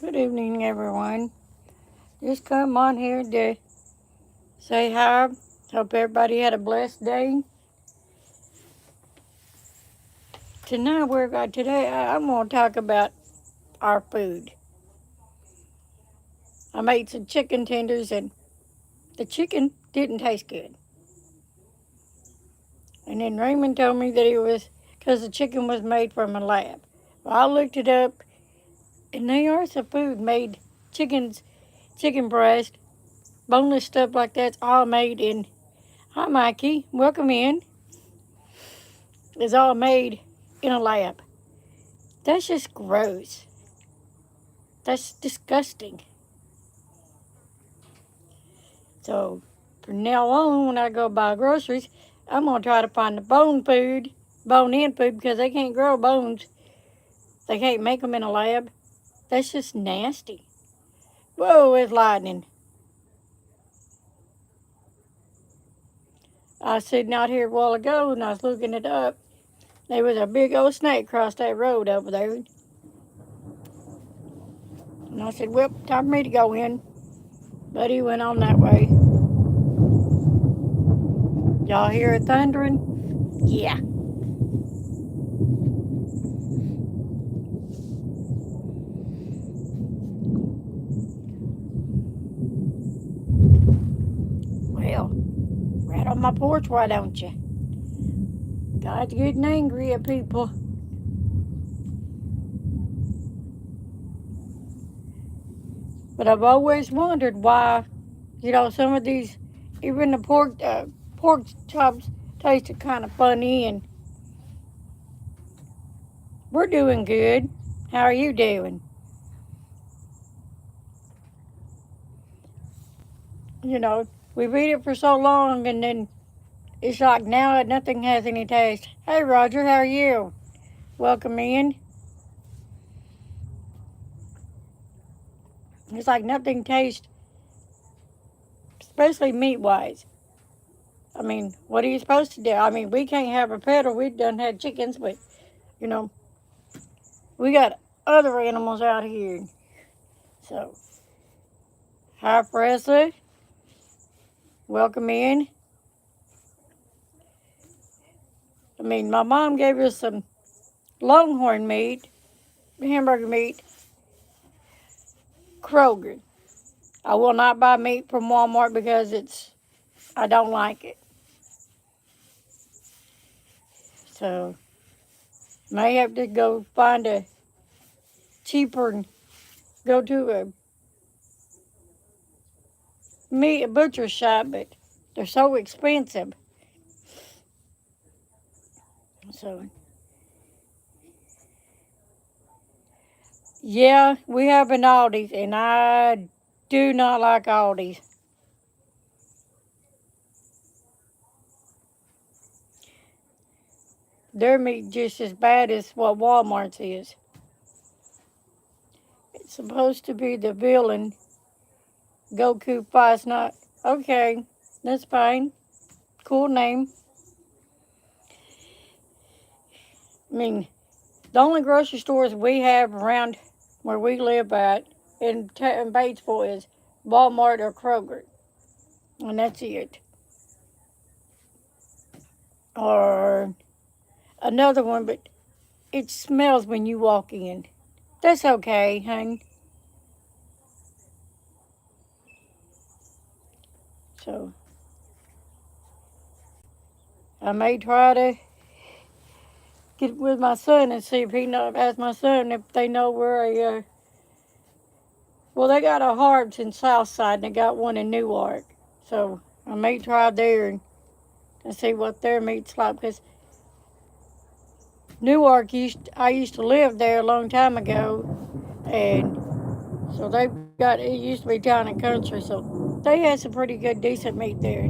Good evening, everyone. Just come on here to say hi. Hope everybody had a blessed day. Today I'm going to talk about our food. I made some chicken tenders and the chicken didn't taste good. And then Raymond told me that it was because the chicken was made from a lab. Well, I looked it up, and they are some food made chicken breast, boneless stuff like that's all made in. Hi, Mikey. Welcome in. It's all made in a lab. That's just gross. That's disgusting. So from now on, when I go buy groceries, I'm going to try to find the bone-in food, because they can't grow bones. They can't make them in a lab. That's just nasty. Whoa, it's lightning. I was sitting out here a while ago and I was looking it up. There was a big old snake across that road over there. And I said, well, time for me to go in. But he went on that way. Y'all hear it thundering? Yeah. Well, right on my porch, why don't you? God's getting angry at people. But I've always wondered why, some of these, even the pork chops tasted kind of funny, and we're doing good. How are you doing? We've eaten it for so long, and then it's like now nothing has any taste. Hey, Roger, how are you? Welcome in. It's like nothing tastes, especially meat-wise. I mean, what are you supposed to do? I mean, we can't have a pet, or we done had chickens, but, we got other animals out here. So, hi, Presley. Welcome in. I mean, my mom gave us some longhorn meat, hamburger meat, Kroger. I will not buy meat from Walmart because I don't like it. So, may have to go find a cheaper and go to a butcher shop, but they're so expensive. So, yeah, we have an Aldi's, and I do not like Aldi's. Their meat just as bad as what Walmart's is. It's supposed to be the villain. Goku Five's not. Okay, that's fine. Cool name. I mean, the only grocery stores we have around where we live at in Batesville is Walmart or Kroger. And that's it. Or another one, but it smells when you walk in. That's okay, honey. So, I may try to get with my son and see if ask my son if they know where well, they got a Harps in Southside, and they got one in Newark. So, I may try there and see what their meat's like, because Newark I used to live there a long time ago, and so it used to be town and country, so they had some pretty good, decent meat there.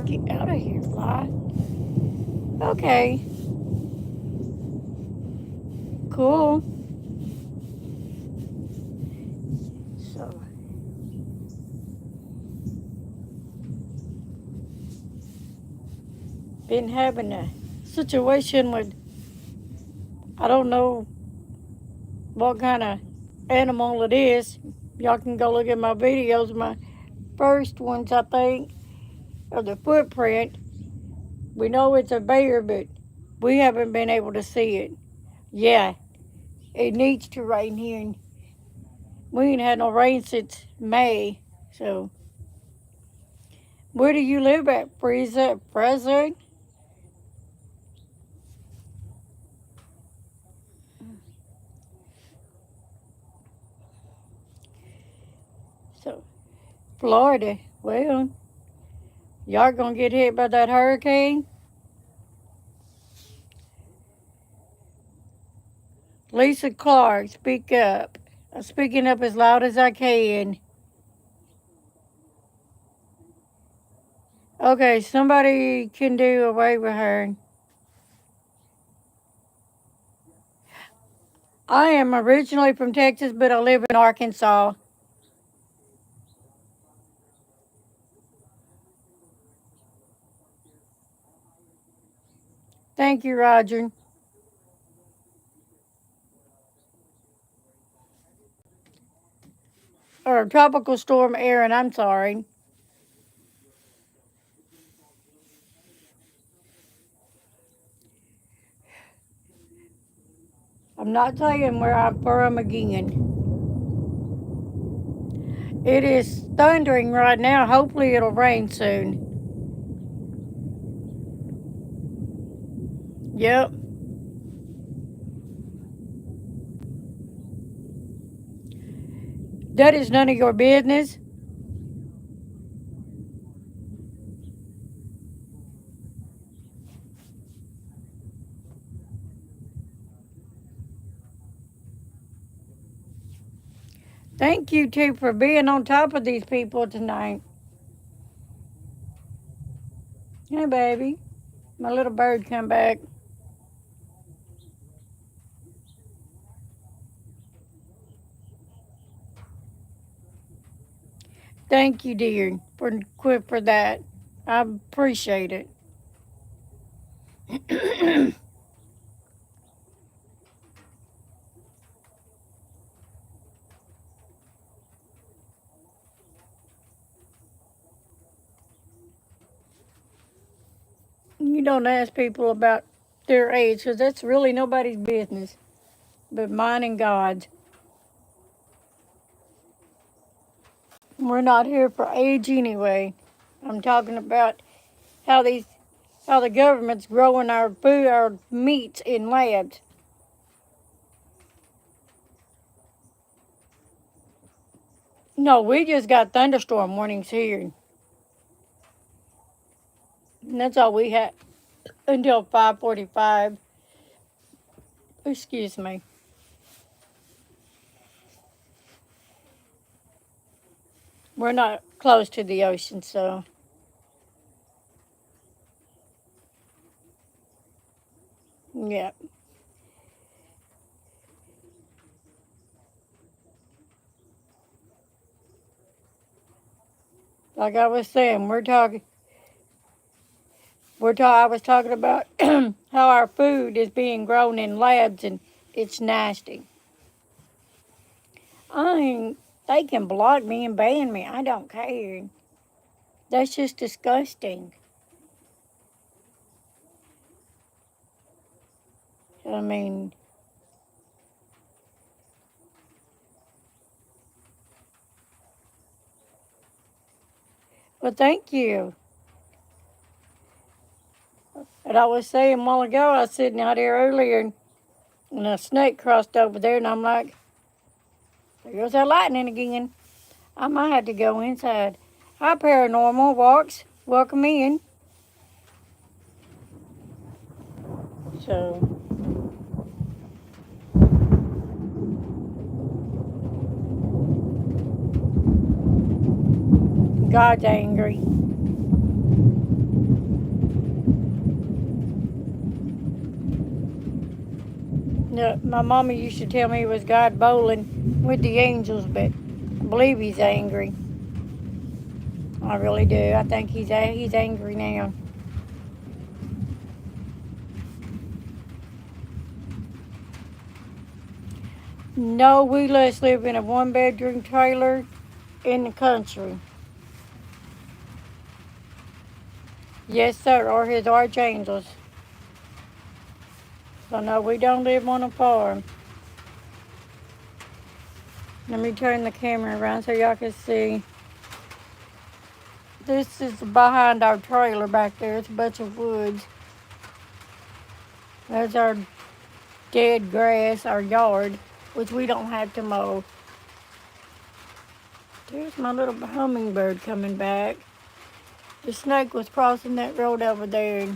Get out of here, fly. Okay. Cool. So, been having a situation with, I don't know, what kind of animal it is. Y'all can go look at my videos. My first ones, I think, of the footprint. We know it's a bear, but we haven't been able to see it. Yeah, it needs to rain here. And we ain't had no rain since May. So, where do you live at, Freza? So, Florida. Well, y'all gonna get hit by that hurricane? Lisa Clark, speak up. I'm speaking up as loud as I can. Okay, somebody can do away with her. I am originally from Texas, but I live in Arkansas. Thank you, Roger. Or Tropical Storm Aaron, I'm sorry. I'm not saying where I'm from again. It is thundering right now. Hopefully it'll rain soon. Yep. That is none of your business. Thank you, too, for being on top of these people tonight. Hey, baby. My little bird come back. Thank you, dear, for that. I appreciate it. You don't ask people about their age because that's really nobody's business but mine and God's. We're not here for age anyway. I'm talking about how the government's growing our food, our meats in labs. No, we just got thunderstorm warnings here. And that's all we had until 5:45. Excuse me. We're not close to the ocean, so yeah. Like I was saying, I was talking about how our food is being grown in labs and it's nasty. I mean, they can block me and ban me. I don't care. That's just disgusting. I mean, well, thank you. And I was saying a while ago, I was sitting out here earlier and a snake crossed over there, and I'm like, there goes that lightning again. I might have to go inside. Hi, Paranormal Walks. Welcome in. So, God's angry. No, my mama used to tell me it was God bowling with the angels, but I believe he's angry. I really do. I think he's angry now. No, we just live in a one-bedroom trailer in the country. Yes, sir, or his archangels. So no, we don't live on a farm. Let me turn the camera around so y'all can see. This is behind our trailer back there. It's a bunch of woods. There's our dead grass, our yard, which we don't have to mow. There's my little hummingbird coming back. The snake was crossing that road over there.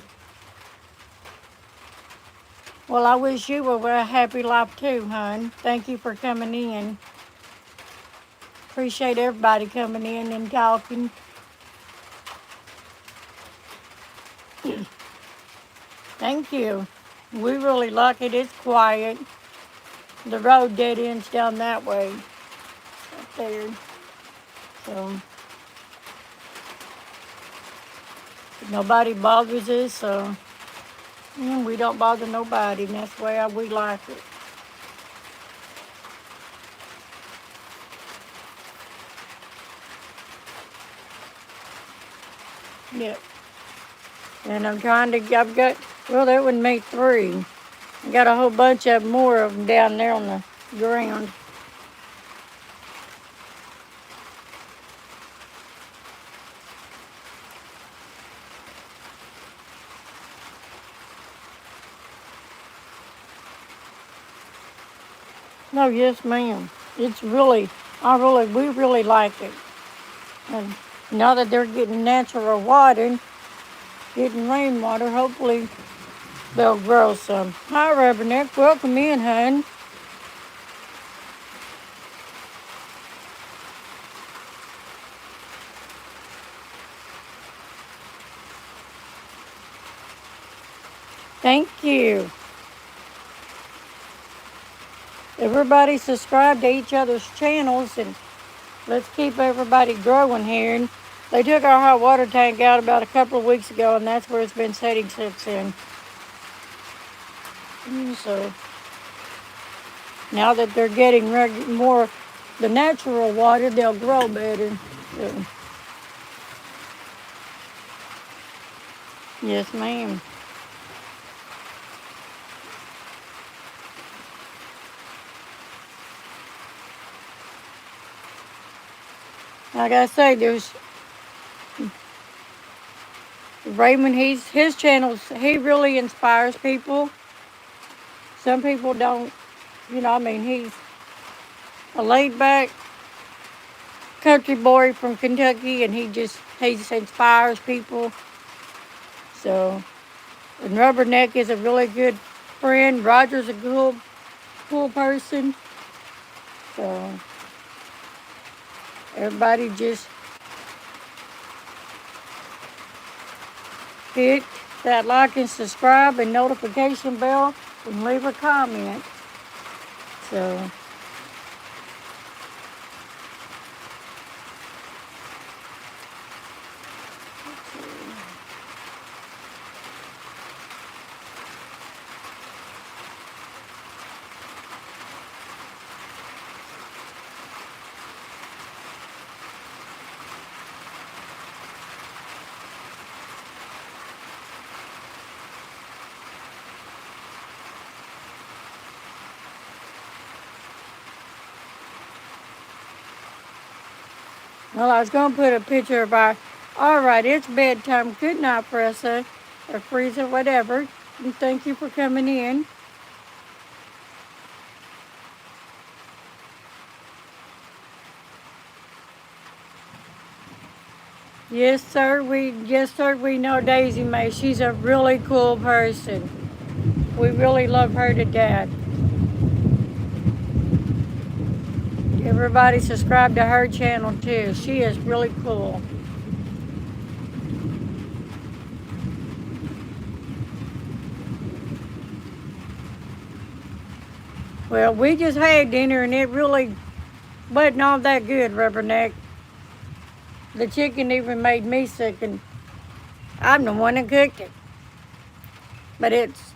Well, I wish you were a happy life too, hon. Thank you for coming in. Appreciate everybody coming in and talking. Thank you. We really like it. It's quiet. The road dead ends down that way. Up there. So nobody bothers us, so we don't bother nobody, and that's the way we like it. Yep. And I'm trying to, I've got, well, that would make 3. I got a whole bunch of more of them down there on the ground. No, yes, ma'am. It's really, we really like it. And now that they're getting natural water, getting rainwater, hopefully they'll grow some. Hi, Rubberneck. Welcome in, hon. Thank you. Everybody subscribe to each other's channels, and let's keep everybody growing here. And they took our hot water tank out about a couple of weeks ago, and that's where it's been sitting since then. So now that they're getting more the natural water, they'll grow better. So, yes, ma'am. Like I say, there's Raymond. His channels. He really inspires people. Some people don't. He's a laid-back country boy from Kentucky, and he inspires people. So, and Rubberneck is a really good friend. Roger's a cool person. So, everybody just hit that like and subscribe and notification bell and leave a comment. So, well, I was going to put a picture of our, all right, it's bedtime. Good night, Pressa, or Frieza, whatever. And thank you for coming in. Yes, sir, we know Daisy Mae. She's a really cool person. We really love her to death. Everybody subscribe to her channel too. She is really cool. Well, we just had dinner and it really wasn't all that good, Rubberneck. The chicken even made me sick, and I'm the one that cooked it. But it's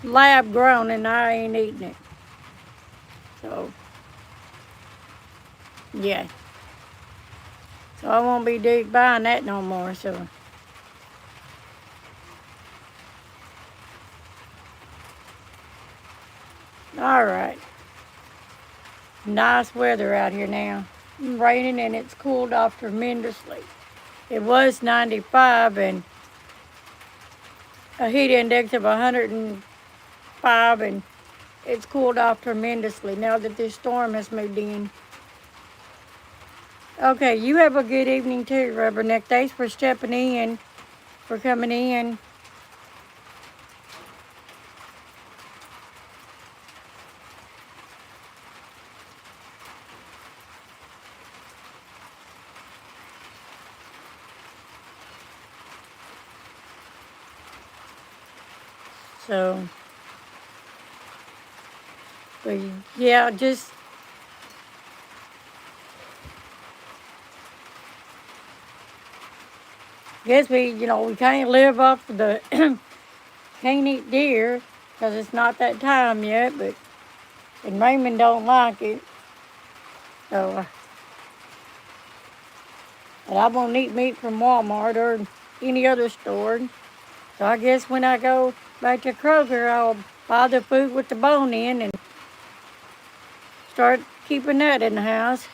lab grown and I ain't eating it. So Yeah. So I won't be buying that no more. So. All right. Nice weather out here now. Raining and it's cooled off tremendously. It was 95 and a heat index of 105, and it's cooled off tremendously now that this storm has moved in. Okay, you have a good evening too, Rubberneck. Thanks for stepping in, for coming in. So, but yeah, just guess we can't live off the can't eat deer because it's not that time yet. And Raymond don't like it, so but I won't eat meat from Walmart or any other store. So I guess when I go back to Kroger, I'll buy the food with the bone in and start keeping that in the house.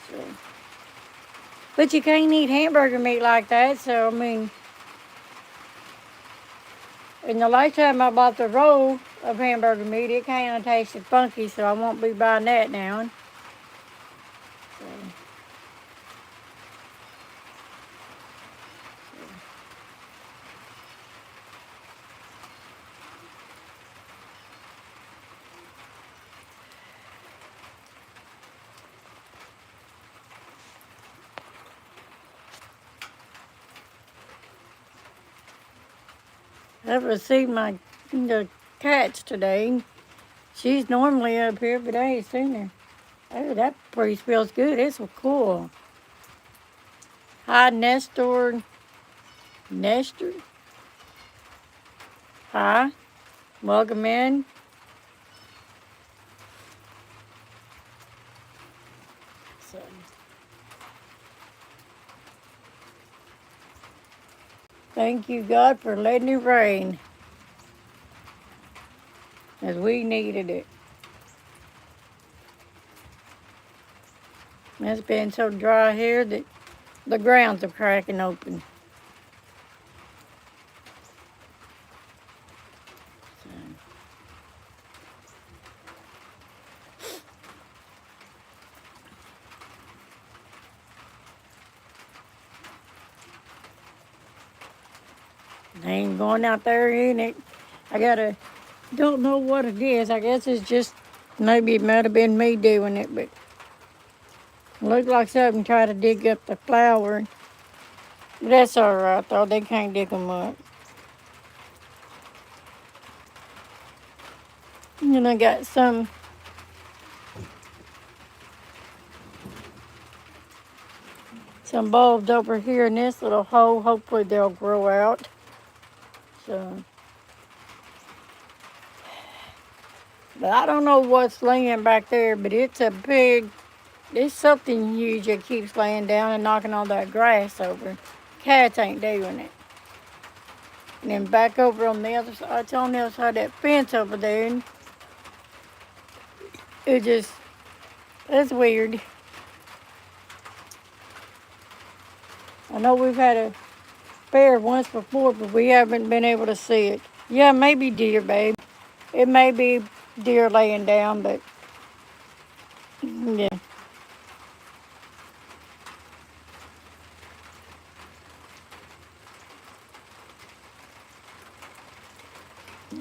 So. But you can't eat hamburger meat like that, so I mean, and the last time I bought the roll of hamburger meat, it kind of tasted funky, so I won't be buying that now. So. I've received the cats today. She's normally up here, but I ain't seen her. Oh, that breeze feels good. It's so cool. Hi, Nestor. Nestor. Hi. Welcome in. So. Thank you, God, for letting it rain, as we needed it. It's been so dry here that the grounds are cracking open. I ain't going out there in it. Don't know what it is. I guess it's just, maybe it might have been me doing it, but it looked like something tried to dig up the flower. But that's all right, though. They can't dig them up. And I got some bulbs over here in this little hole. Hopefully they'll grow out. So, but I don't know what's laying back there, but it's something huge that keeps laying down and knocking all that grass over. Cats ain't doing it. And then back over on the other side, it's on the other side of that fence over there. And it's weird. I know we've had a bear once before, but we haven't been able to see it. Yeah, maybe deer, babe. It may be deer laying down, but yeah.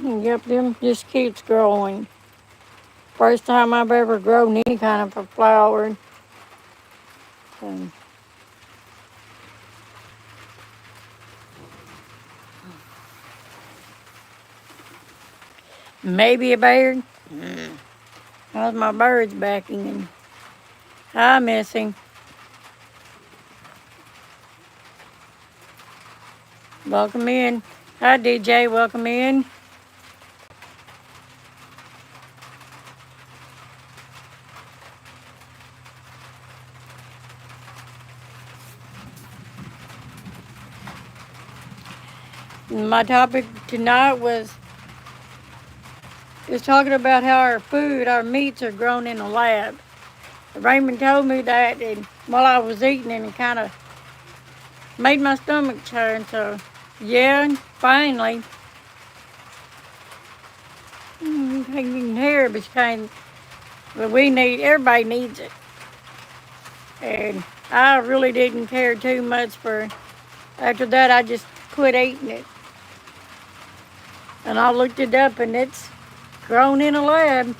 Yep, them just keeps growing. First time I've ever grown any kind of a flower. So. Maybe a bear. How's my birds backing in? Hi, Missy. Welcome in. Hi, DJ. Welcome in. My topic tonight is talking about how our food, our meats are grown in a lab. Raymond told me that, and while I was eating, and it kind of made my stomach turn. So, yeah, finally, you can't even hear it, but you can't. But everybody needs it. And I really didn't care too much after that, I just quit eating it. And I looked it up, and it's grown in a lab.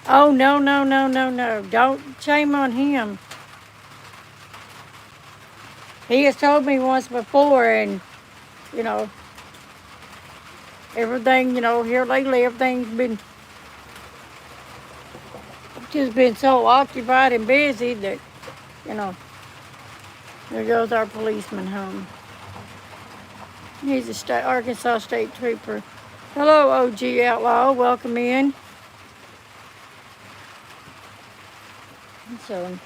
Oh, no, no, no, no, no. Don't shame on him. He has told me once before, and, you know, everything, here lately, everything's been just been so occupied and busy that, there goes our policeman home. He's a Arkansas State Trooper. Hello, OG Outlaw. Welcome in. So,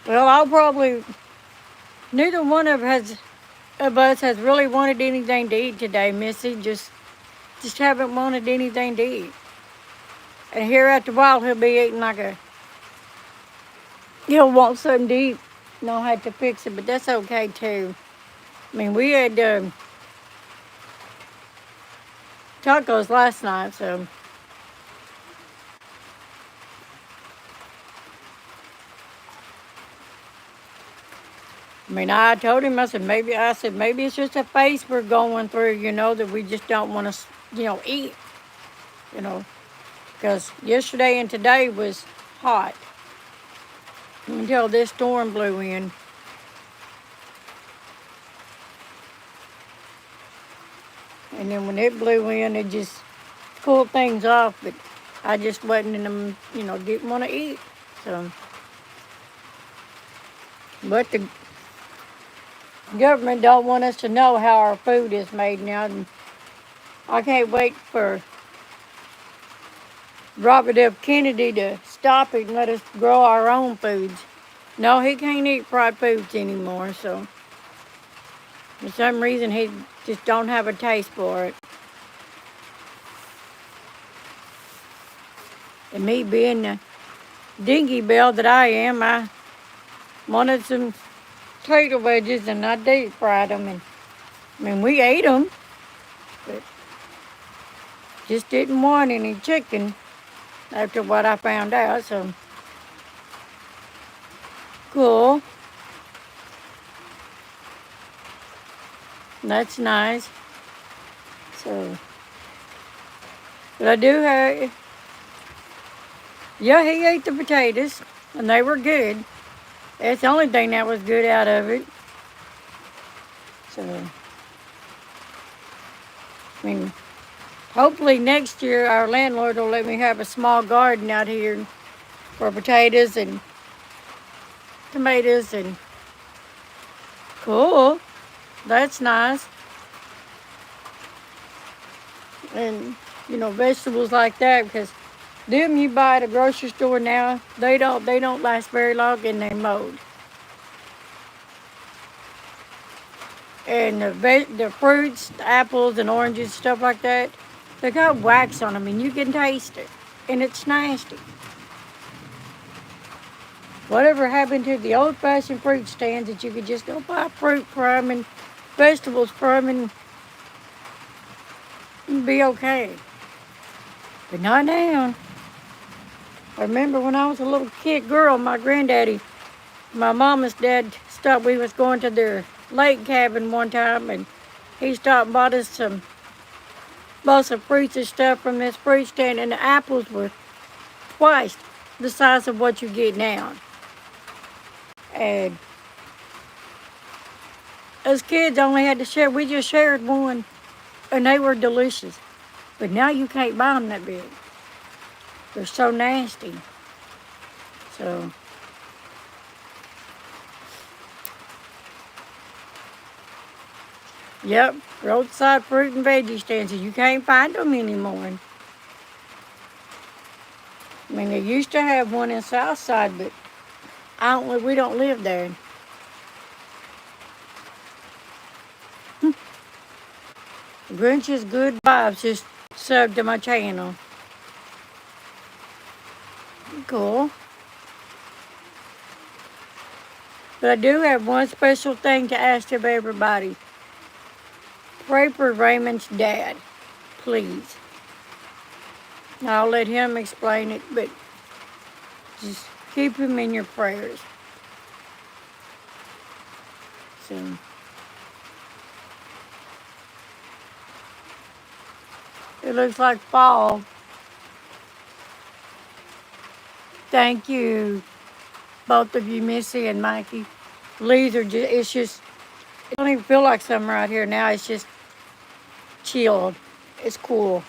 well, neither one of us has really wanted anything to eat today, Missy. Just haven't wanted anything to eat. And here after a while, he'll be eating he'll want something to eat. Know how to fix it, but that's okay too. I mean, we had tacos last night, so. I mean, I told him, I said, maybe it's just a phase we're going through, that we just don't want to, eat, because yesterday and today was hot until this storm blew in. And then when it blew in, it just cooled things off, but I just wasn't in them, didn't want to eat, so. But the government don't want us to know how our food is made now, and I can't wait for Robert F. Kennedy to stop it and let us grow our own foods. No, he can't eat fried foods anymore, so for some reason he just don't have a taste for it. And me being the dingy bell that I am, I wanted some potato wedges, and I deep fried them, and I mean, we ate them, but just didn't want any chicken after what I found out. So cool. That's nice. So, but I do have, yeah, he ate the potatoes, and they were good. That's the only thing that was good out of it. So, I mean, hopefully next year our landlord will let me have a small garden out here for potatoes and tomatoes and cool. That's nice. And, vegetables like that, because them you buy at a grocery store now, they don't last very long, and they're mowed. And the fruits, the apples and oranges, stuff like that, they got wax on them, and you can taste it, and it's nasty. Whatever happened to the old-fashioned fruit stands that you could just go buy fruit from and vegetables from and be okay? But not now. I remember when I was a little girl, my granddaddy, my mama's dad stopped. We was going to their lake cabin one time, and he stopped and bought some fruits and stuff from this fruit stand, and the apples were twice the size of what you get now. And as kids only had to share, we just shared one, and they were delicious. But now you can't buy them that big. They're so nasty. So, yep, roadside fruit and veggie stands. You can't find them anymore. I mean, they used to have one in Southside, but we don't live there. Grinch's Good Vibes just subbed to my channel. Cool. But I do have one special thing to ask of everybody. Pray for Raymond's dad, please. I'll let him explain it, but just keep him in your prayers. So, it looks like fall. Thank you, both of you, Missy and Mikey. Leaves are just, it don't even feel like summer out here now. It's just chilled. It's cool.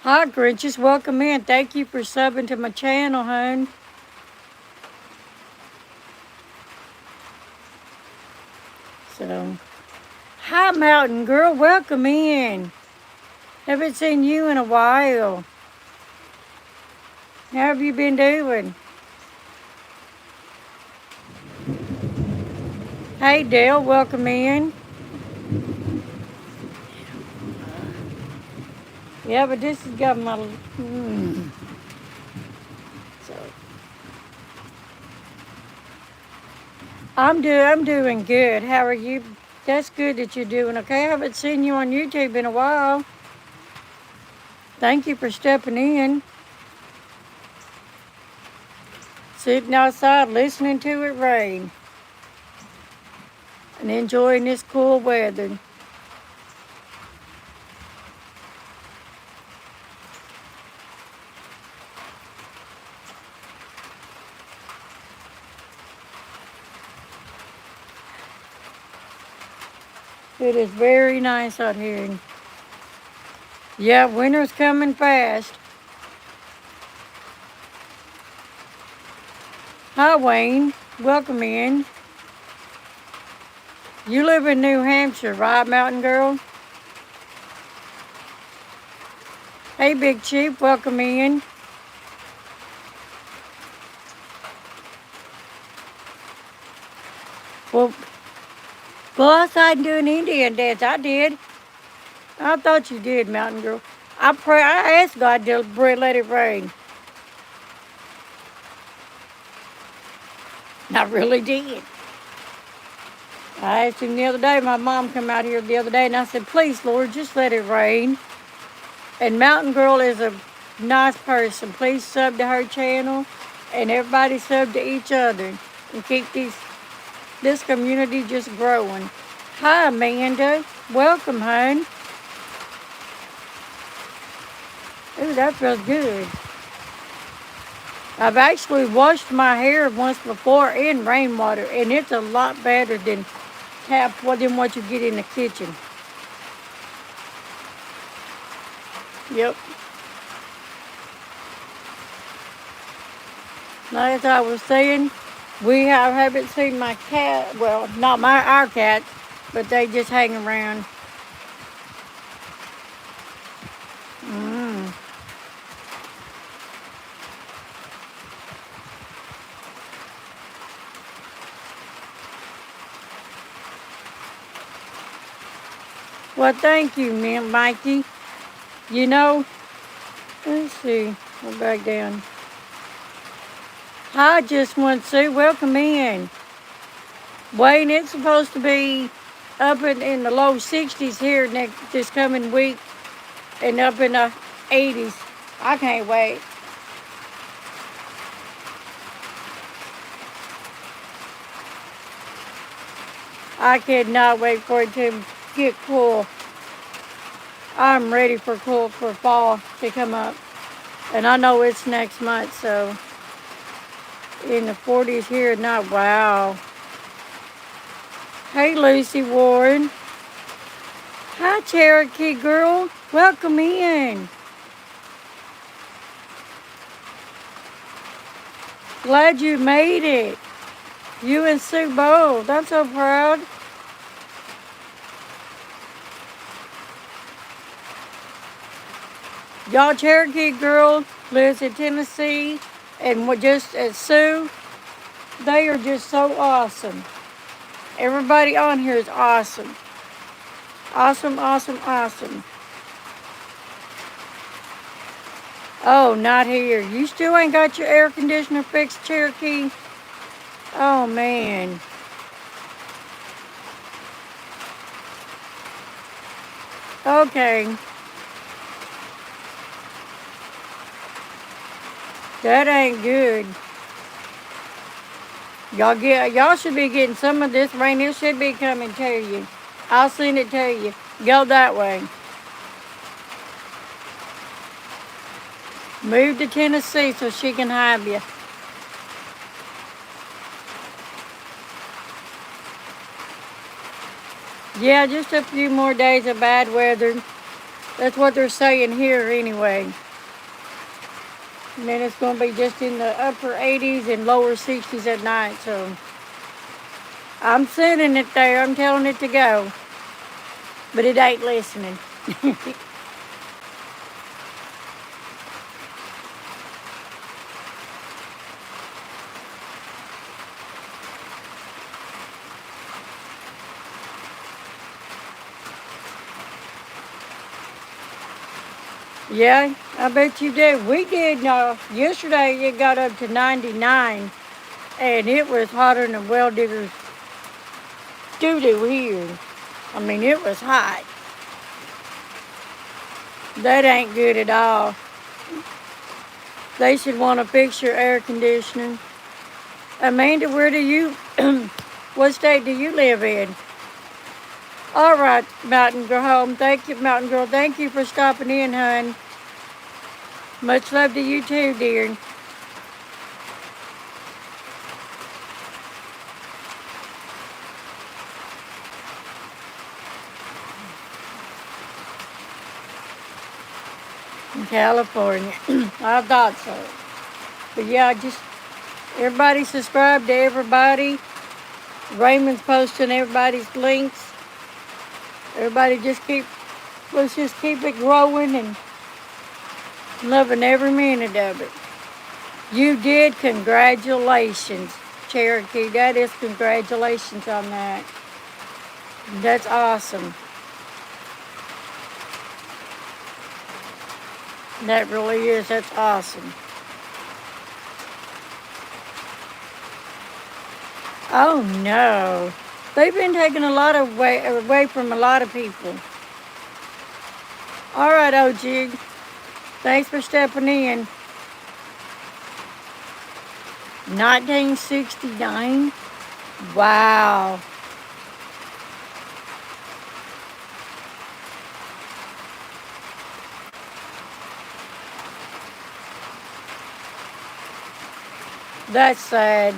Hi, Grinches. Welcome in. Thank you for subbing to my channel, hon. So, hi, Mountain Girl. Welcome in. Haven't seen you in a while. How have you been doing? Hey, Dale. Welcome in. Yeah, but this has got my... So, I'm doing good. How are you? That's good that you're doing okay. I haven't seen you on YouTube in a while. Thank you for stepping in. Sitting outside listening to it rain. And enjoying this cool weather. It is very nice out here. Yeah, winter's coming fast. Hi, Wayne. Welcome in. You live in New Hampshire, right, Mountain Girl? Hey, Big Chief. Welcome in. Well, go outside and do an Indian dance. I did. I thought you did, Mountain Girl. I asked God to let it rain. I really did. I asked him the other day. My mom came out here the other day, and I said, please, Lord, just let it rain. And Mountain Girl is a nice person. Please sub to her channel, and everybody sub to each other, and keep this community just growing. Hi, Amanda. Welcome, hon. Ooh, that feels good. I've actually washed my hair once before in rainwater, and it's a lot better than what you get in the kitchen. Yep. As I was saying, haven't seen my cat. Well, not our cats, but they just hang around. Well, thank you, Mikey. You know, let's see. We're back down. Hi, Just One Sue. Welcome in. Wayne, it's supposed to be up in the low 60s here this coming week, and up in the 80s. I can't wait. I cannot wait for it to get cool. I'm ready for fall to come up. And I know it's next month, so in the 40s here now. Wow. Hey, Lucy Warren. Hi, Cherokee girl. Welcome in. Glad you made it. You and Sue both. I'm so proud. Y'all Cherokee girl lives in Tennessee, and just as Sue, they are just so awesome. Everybody on here is awesome. Awesome, awesome, awesome. Oh, not here. You still ain't got your air conditioner fixed, Cherokee? Oh, man. Okay. That ain't good. Y'all should be getting some of this rain. It should be coming to you. I'll send it to you. Go that way. Move to Tennessee so she can have you. Yeah, just a few more days of bad weather. That's what they're saying here anyway. And then it's going to be just in the upper 80s and lower 60s at night. So I'm sending it there. I'm telling it to go. But it ain't listening. Yeah, I bet you did. We did. Yesterday it got up to 99, and it was hotter than a well digger's doo-doo here. I mean, it was hot. That ain't good at all. They should want to fix your air conditioning. Amanda, where do you, what state do you live in? All right, Mountain Girl Home. Thank you, Mountain Girl. Thank you for stopping in, hon. Much love to you too, dear. In California. I thought so. But yeah, just everybody subscribe to everybody. Raymond's posting everybody's links. Everybody let's just keep it growing and loving every minute of it. You did. Congratulations, Cherokee. That is congratulations on that. That's awesome. That really is. That's awesome. Oh no. They've been taking a lot of away from a lot of people. All right, OG. Thanks for stepping in. 1969? Wow. That's sad.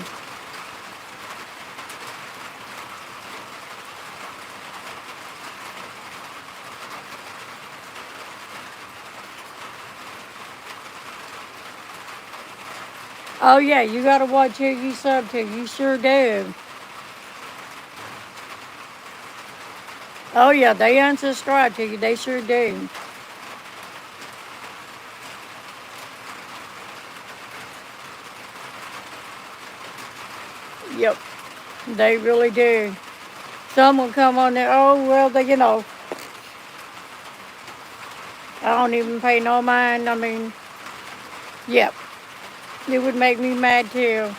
Oh yeah, you gotta watch who you sub to. You sure do. Oh yeah, they unsubscribe to you. They sure do. Yep, they really do. Some will come on there. Oh well, I don't even pay no mind. I mean, yep, it would make me mad too.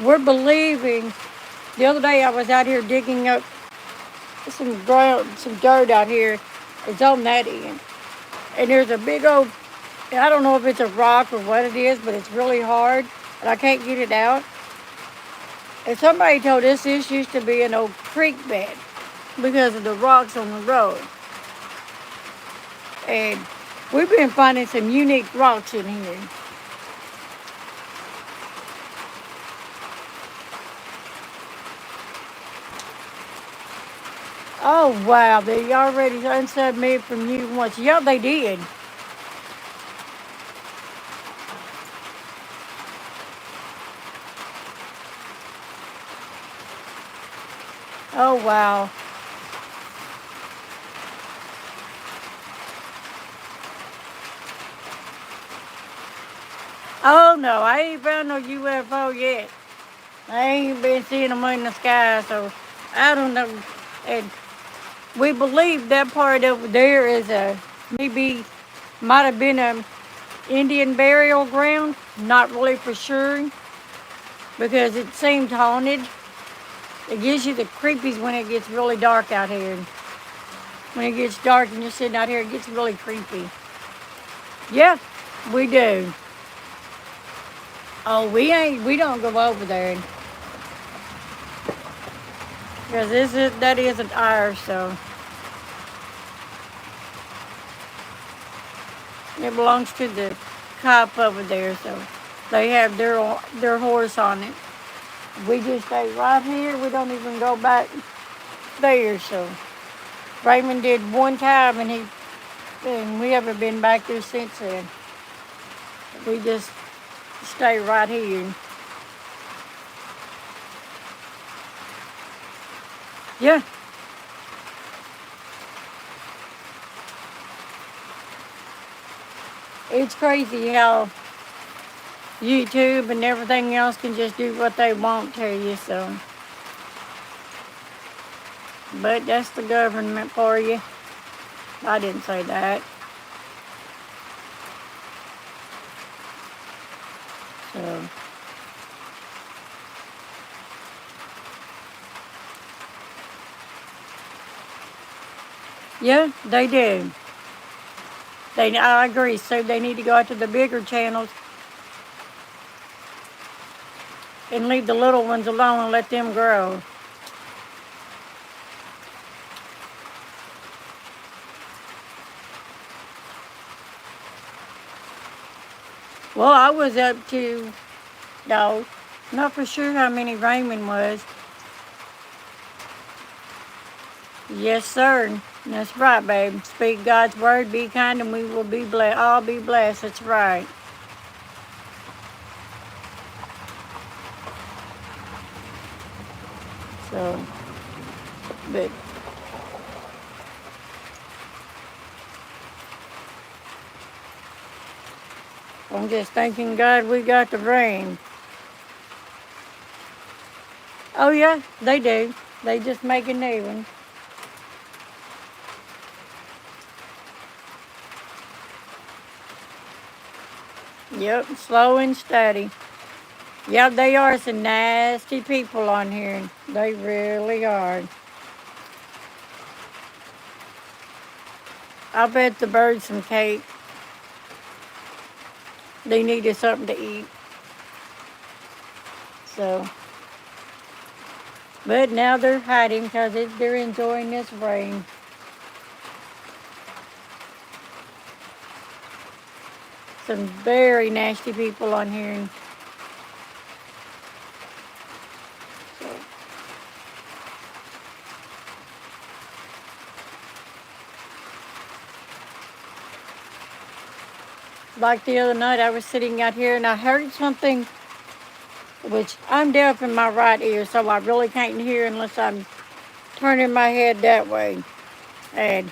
We're believing. The other day I was out here digging up some dirt out here. It's on that end. And there's a big old, I don't know if it's a rock or what it is, but it's really hard. And I can't get it out. And somebody told us this used to be an old creek bed because of the rocks on the road. And we've been finding some unique rocks in here. Oh, wow. They already unsubbed me from you once. Yeah, they did. Oh, wow. Oh no, I ain't found no UFO yet. I ain't been seeing them in the sky, so I don't know. And we believe that part over there is maybe might have been a Indian burial ground. Not really for sure because it seemed haunted. It gives you the creepies when it gets really dark out here. When it gets dark and you're sitting out here, it gets really creepy. Yeah, we do. Oh, we don't go over there. Because that isn't ours, so. It belongs to the cop over there, so they have their horse on it. We just stay right here. We don't even go back there, so. Raymond did one time, and we haven't been back there since then. We just stay right here. Yeah. It's crazy how YouTube and everything else can just do what they want to you, so. But that's the government for you. I didn't say that. So. Yeah, they do. I agree. So they need to go out to the bigger channels and leave the little ones alone and let them grow. Well, I was up to, no, not for sure how many Raymond was. Yes, sir. That's right, babe. Speak God's word, be kind, and we will be blessed. All be blessed. That's right. So, but I'm just thanking God we got the rain. Oh, yeah, they do. They just make a new one. Yep, slow and steady. Yeah, they are some nasty people on here. They really are. I bet the birds some cake. They needed something to eat. So, but now they're hiding because they're enjoying this rain. Some very nasty people on here. So. Like the other night, I was sitting out here and I heard something, which I'm deaf in my right ear, so I really can't hear unless I'm turning my head that way. And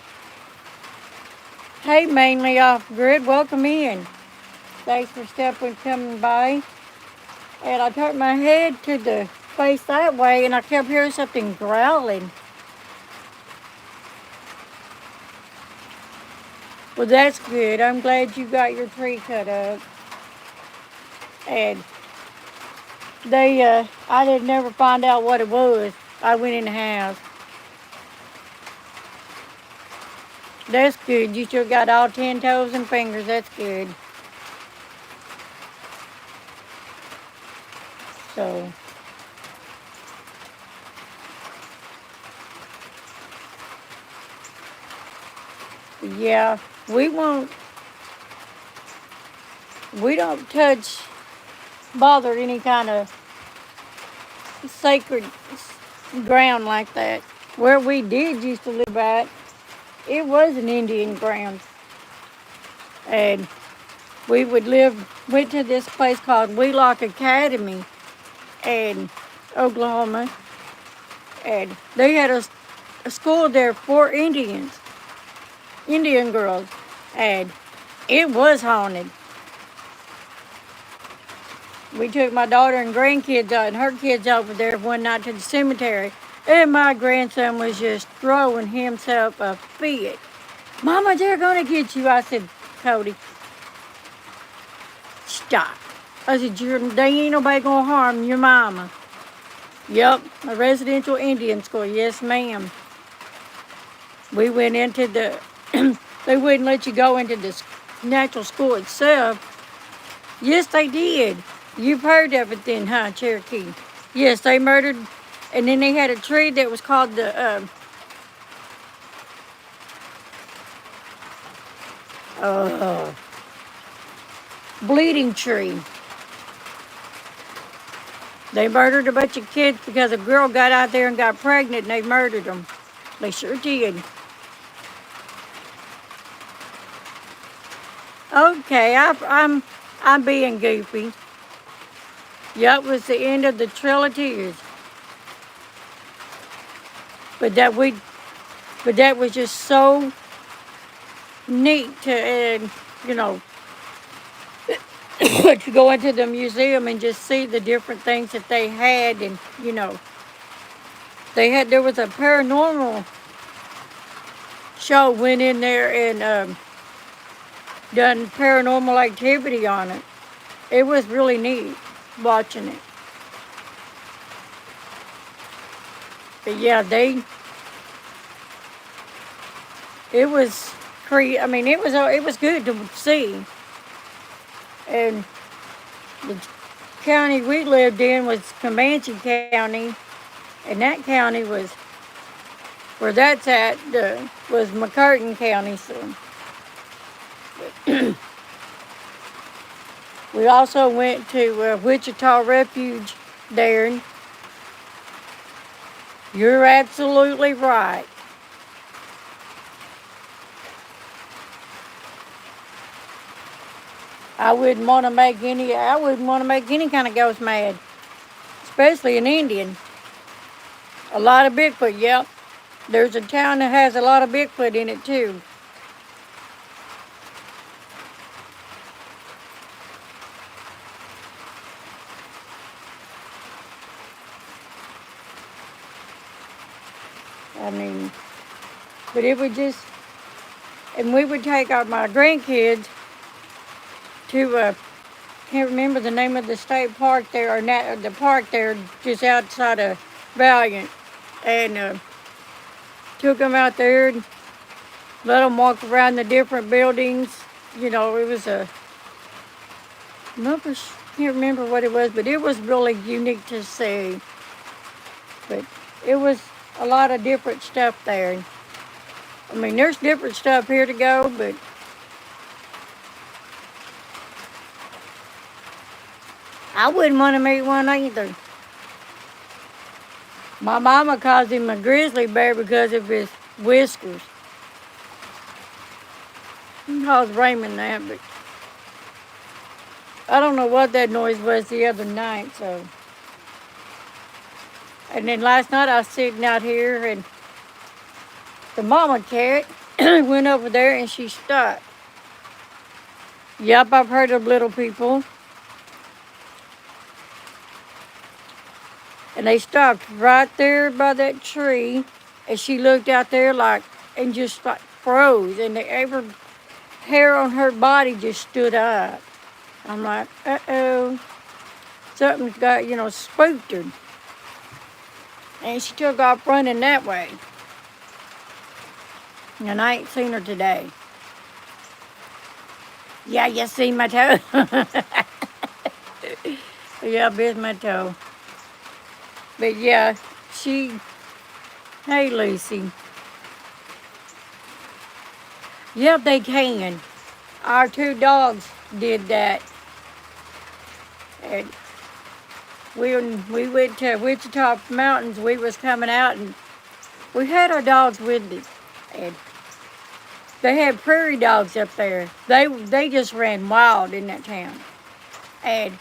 hey, mainly off grid, welcome in. Thanks for coming by. And I turned my head to the face that way, and I kept hearing something growling. Well, that's good. I'm glad you got your tree cut up. And I didn't never find out what it was. I went in the house. That's good. You still got all 10 toes and fingers. That's good. So. Yeah, we don't bother any kind of sacred ground like that. Where we did used to live at, it was an Indian ground. And we went to this place called Wheelock Academy in Oklahoma. And they had a school there for Indian girls. And it was haunted. We took my daughter and grandkids out and her kids over there one night to the cemetery. And my grandson was just throwing himself a fit. Mama, they're going to get you. I said, Cody, stop. I said, they ain't nobody going to harm your mama. Yep, a residential Indian school. Yes, ma'am. We went into the, they wouldn't let you go into the natural school itself. Yes, they did. You've heard of it then, huh, Cherokee? Yes, they murdered, and then they had a tree that was called the, bleeding tree. They murdered a bunch of kids because a girl got out there and got pregnant and they murdered them. They sure did. Okay, I'm being goofy. Yep, was the end of the Trail of Tears. But that was just so neat to, you know, to go into the museum and just see the different things that they had, and you know, there was a paranormal show went in there and done paranormal activity on it. It was really neat watching it. But yeah, it was it was good to see. And the county we lived in was Comanche County, and that county was, where that's at, was McCurtain County. So we also went to Wichita Refuge there. You're absolutely right. I wouldn't want to make any kind of ghost mad, especially an Indian. A lot of Bigfoot, yep. There's a town that has a lot of Bigfoot in it too. I mean, but it would just, and we would take my grandkids to, can't remember the name of the state park there, or the park there just outside of Valiant, and took them out there and let them walk around the different buildings. You know, it was can't remember what it was, but it was really unique to see. But it was a lot of different stuff there. I mean, there's different stuff here to go, but I wouldn't want to meet one either. My mama calls him a grizzly bear because of his whiskers. He calls Raymond that, but I don't know what that noise was the other night, so. And then last night I was sitting out here and the mama cat went over there and she stopped. Yep, I've heard of little people. And they stopped right there by that tree, and she looked out there and just froze, and every hair on her body just stood up. I'm like, uh-oh, something's got, spooked her. And she took off running that way. And I ain't seen her today. Yeah, you see my toe? Yeah, I bit my toe. But yeah, hey Lucy. Yep, they can. Our 2 dogs did that. And when we went to Wichita Mountains, we was coming out and we had our dogs with us. And they had prairie dogs up there. They just ran wild in that town. And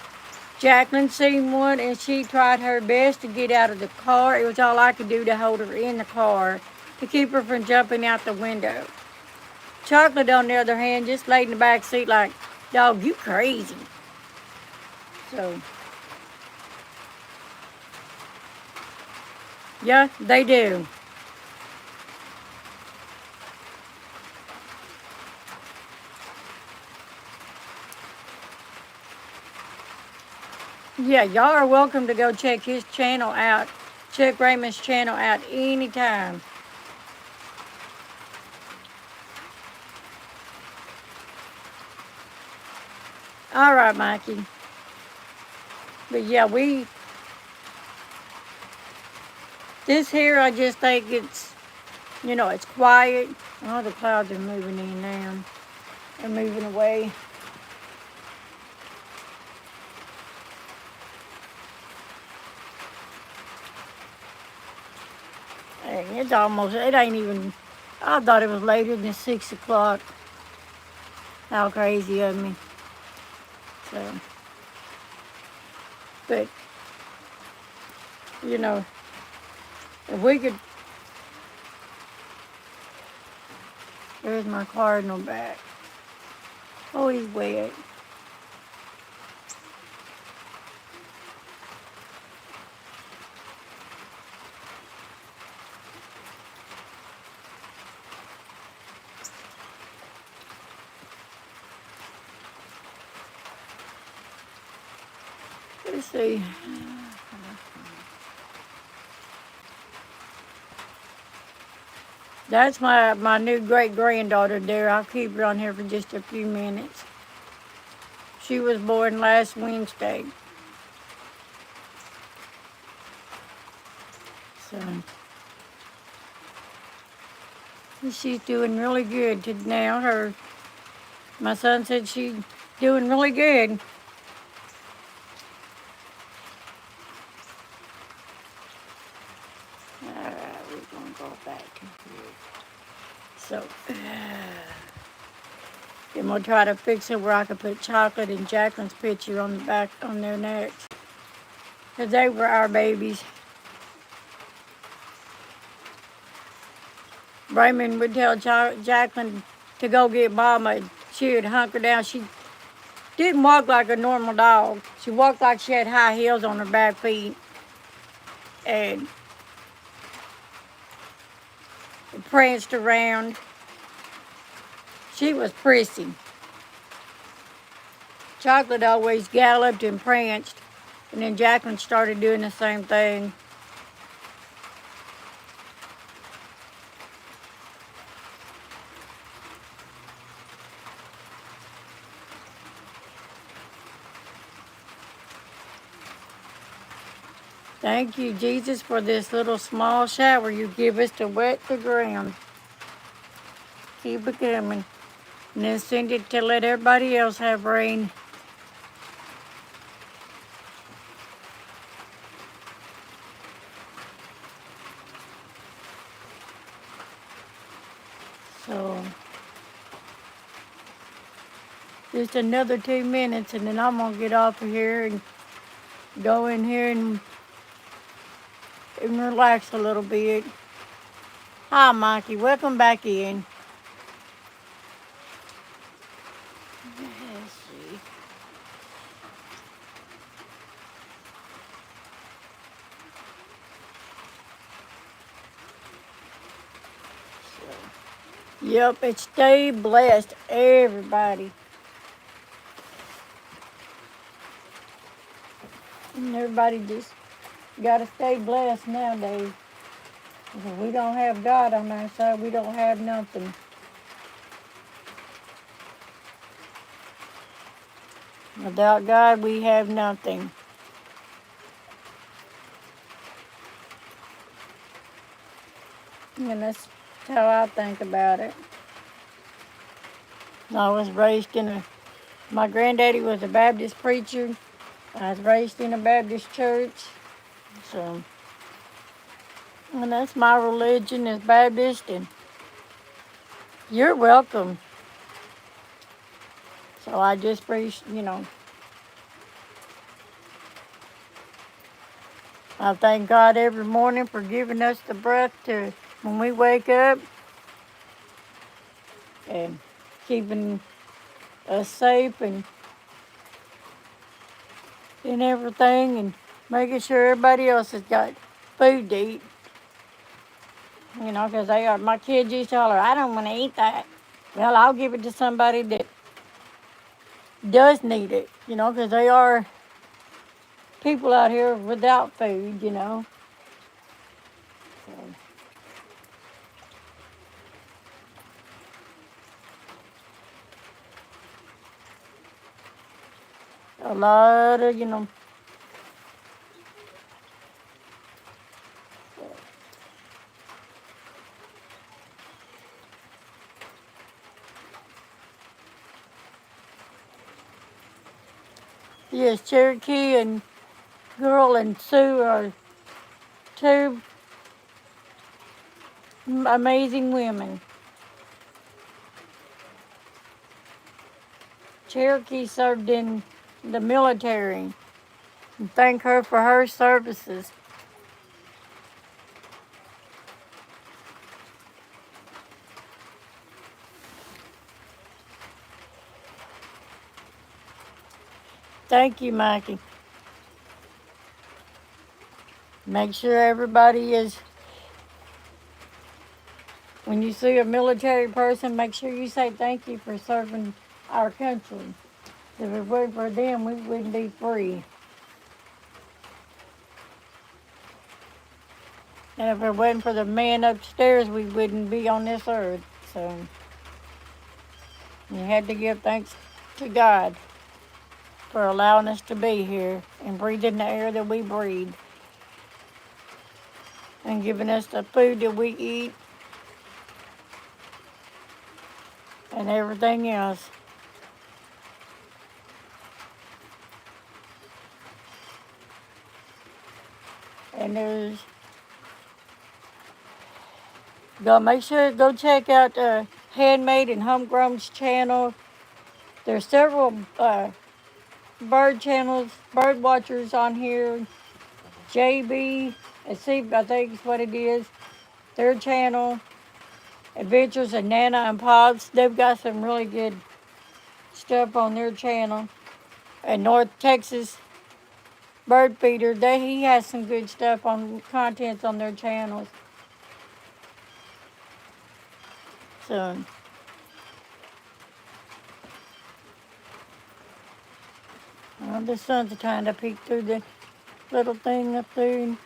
Jacqueline seen one and she tried her best to get out of the car. It was all I could do to hold her in the car to keep her from jumping out the window. Chocolate, on the other hand, just laid in the back seat like, dog, you crazy. So, Yeah, they do. Yeah, y'all are welcome to go check his channel out. Check Raymond's channel out anytime. All right, Mikey. But yeah, this here, I just think it's, it's quiet. Oh, the clouds are moving in now. They're moving away. And it ain't even, I thought it was later than 6 o'clock. How crazy of me. So, but, if we could, there's my cardinal back. Oh, he's wet. Let's see. That's my new great-granddaughter there. I'll keep her on here for just a few minutes. She was born last Wednesday. So, she's doing really good now. My son said she's doing really good. Alright, we're going to go back here. So, then we'll try to fix it where I can put Chocolate and Jacqueline's picture on the back on their necks. Because they were our babies. Raymond would tell Jacqueline to go get Mama. She would hunker down. She didn't walk like a normal dog. She walked like she had high heels on her back feet. And pranced around. She was prissy. Chocolate always galloped and pranced. And then Jacqueline started doing the same thing. Thank you, Jesus, for this little small shower you give us to wet the ground. Keep it coming. And then send it to let everybody else have rain. So, just another 2 minutes and then I'm going to get off of here and go in here and relax a little bit. Hi, Mikey. Welcome back in. Let's see. Yep, it's stay blessed, everybody. And everybody just got to stay blessed nowadays. If we don't have God on our side, we don't have nothing. Without God, we have nothing. And that's how I think about it. I was raised my granddaddy was a Baptist preacher. I was raised in a Baptist church. So, and that's my religion is Baptist, and you're welcome. So I just I thank God every morning for giving us the breath to when we wake up and keeping us safe and everything and making sure everybody else has got food to eat. You know, because they are, my kids used to tell her, I don't want to eat that. Well, I'll give it to somebody that does need it, you know, because they are people out here without food, you know. So, a lot of, you know, yes, Cherokee and Girl and Sue are two amazing women. Cherokee served in the military. And thank her for her services. Thank you, Mikey. Make sure everybody is, when you see a military person, make sure you say thank you for serving our country. If it weren't for them, we wouldn't be free. And if it wasn't for the man upstairs, we wouldn't be on this earth. So you had to give thanks to God for allowing us to be here and breathing the air that we breathe and giving us the food that we eat and everything else. And make sure go check out Handmade and Homegrown's channel. There's several bird channels, bird watchers on here. JB, I think is what it is. Their channel, Adventures of Nana and Pops. They've got some really good stuff on their channel. And North Texas Bird Feeder, he has some good stuff on contents on their channels. So the sun's trying to peek through the little thing up there.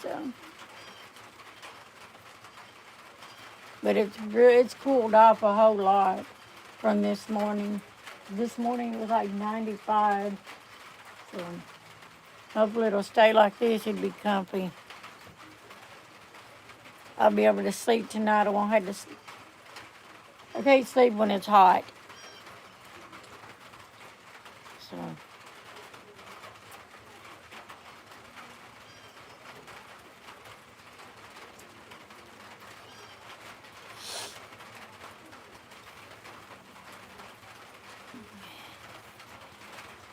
So, but it's cooled off a whole lot from this morning. This morning it was like 95. So hopefully it'll stay like this. It'd be comfy. I'll be able to sleep tonight. I won't have to sleep. I can't sleep when it's hot. So.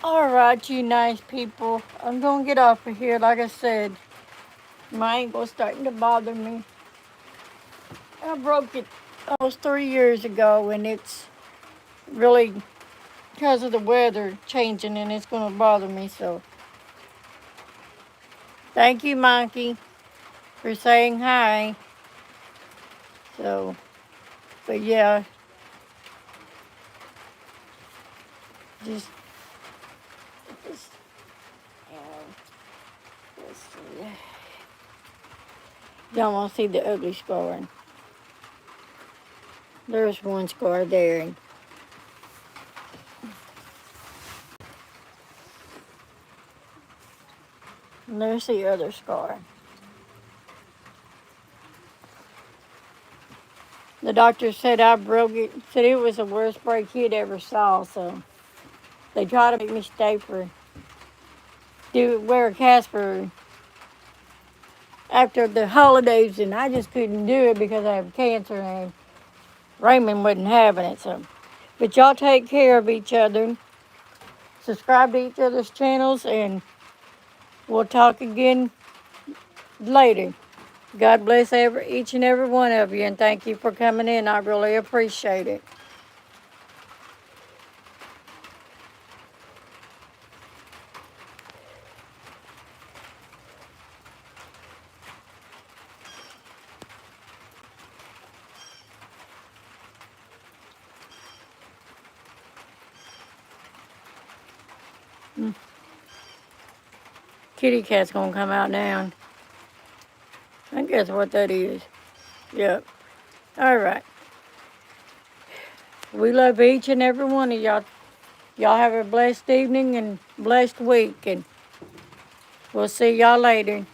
All right, you nice people. I'm going to get off of here. Like I said, my ankle's starting to bother me. I broke it almost 3 years ago, and it's really because of the weather changing, and it's going to bother me. So, thank you, Monkey, for saying hi. So, but yeah, just let's see. Don't want to see the ugly scar. There's one scar there. And there's the other scar. The doctor said I broke it. Said it was the worst break he'd ever saw. So they tried to make me stay wear a cast for after the holidays, and I just couldn't do it because I have cancer, and Raymond wasn't having it. So, but y'all take care of each other. Subscribe to each other's channels, and we'll talk again later. God bless each and every one of you, and thank you for coming in. I really appreciate it. Kitty cat's gonna come out now. I think that's what that is. Yep. All right. We love each and every one of y'all. Y'all have a blessed evening and blessed week, and we'll see y'all later.